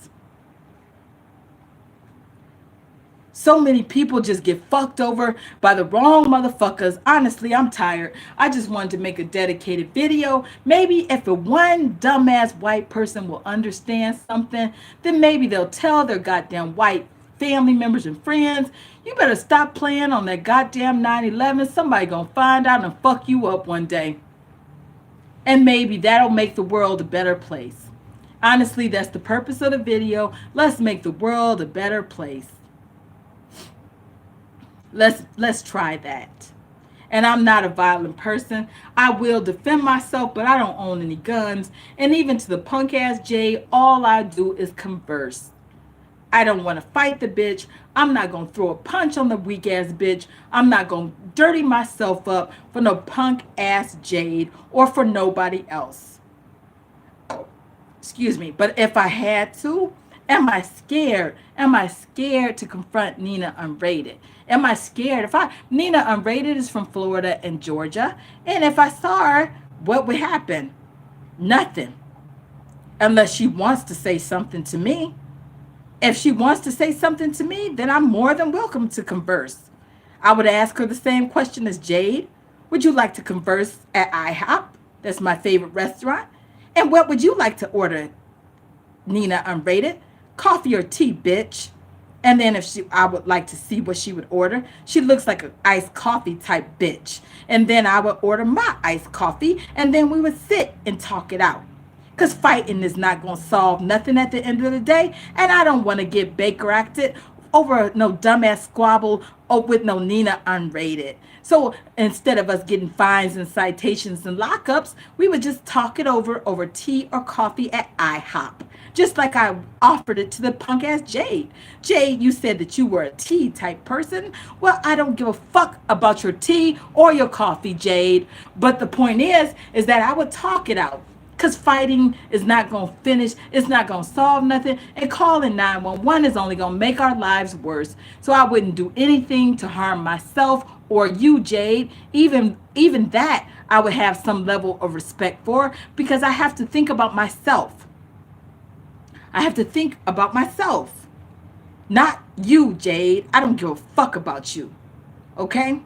So many people just get fucked over by the wrong motherfuckers. Honestly, I'm tired. I just wanted to make a dedicated video. Maybe if one dumbass white person will understand something, then maybe they'll tell their goddamn white family members and friends, you better stop playing on that goddamn 9/11. Somebody gonna find out and fuck you up one day. And maybe that'll make the world a better place. Honestly, that's the purpose of the video. Let's make the world a better place. Let's try that. And I'm not a violent person. I will defend myself, but I don't own any guns. And even to the punk ass Jay, all I do is converse. I don't want to fight the bitch. I'm not going to throw a punch on the weak ass bitch. I'm not going to dirty myself up for no punk ass Jade or for nobody else. Excuse me. But if I had to, am I scared? Am I scared to confront Nina Unrated? Am I scared? Nina Unrated is from Florida and Georgia. And if I saw her, what would happen? Nothing. Unless she wants to say something to me. If she wants to say something to me, then I'm more than welcome to converse. I would ask her the same question as Jade. Would you like to converse at IHOP? That's my favorite restaurant. And what would you like to order, Nina Unrated? Coffee or tea, bitch? And then I would like to see what she would order. She looks like an iced coffee type bitch. And then I would order my iced coffee, and then we would sit and talk it out. Because fighting is not going to solve nothing at the end of the day. And I don't want to get Baker acted over no dumbass squabble or with no Nina Unrated. So instead of us getting fines and citations and lockups, we would just talk it over tea or coffee at IHOP. Just like I offered it to the punk ass Jade. Jade, you said that you were a tea type person. Well, I don't give a fuck about your tea or your coffee, Jade. But the point is that I would talk it out. Because fighting is not going to finish. It's not going to solve nothing. And calling 911 is only going to make our lives worse. So I wouldn't do anything to harm myself or you, Jade. Even that I would have some level of respect for, because I have to think about myself. I have to think about myself. Not you, Jade. I don't give a fuck about you. Okay?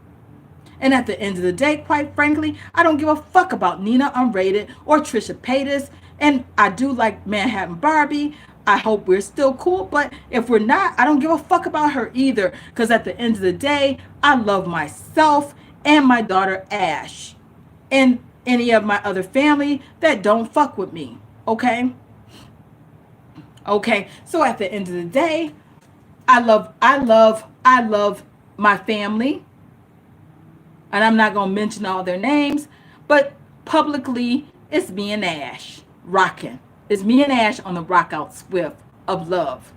And at the end of the day, quite frankly, I don't give a fuck about Nina Unrated or Trisha Paytas. And I do like Manhattan Barbie. I hope we're still cool. But if we're not, I don't give a fuck about her either. Because at the end of the day, I love myself and my daughter Ash. And any of my other family that don't fuck with me. Okay? Okay. So at the end of the day, I love my family. And I'm not going to mention all their names, but publicly, it's me and Ash rocking. It's me and Ash on the rock out swift of love.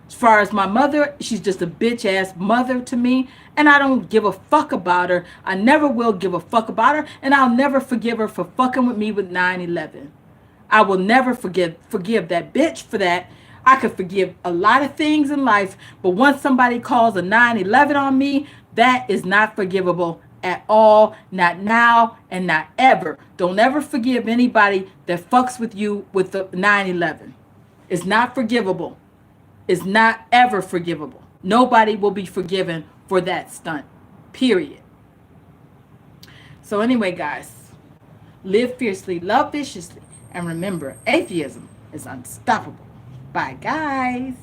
As far as my mother, she's just a bitch ass mother to me, and I don't give a fuck about her. I never will give a fuck about her, and I'll never forgive her for fucking with me with 9/11. I will never forgive that bitch for that. I could forgive a lot of things in life, but once somebody calls a 9/11 on me, that is not forgivable at all. Not now and not ever. Don't ever forgive anybody that fucks with you with the 9/11. It's not forgivable. It's not ever forgivable. Nobody will be forgiven for that stunt. Period. So anyway, guys, live fiercely, love viciously, and remember, atheism is unstoppable. Bye, guys.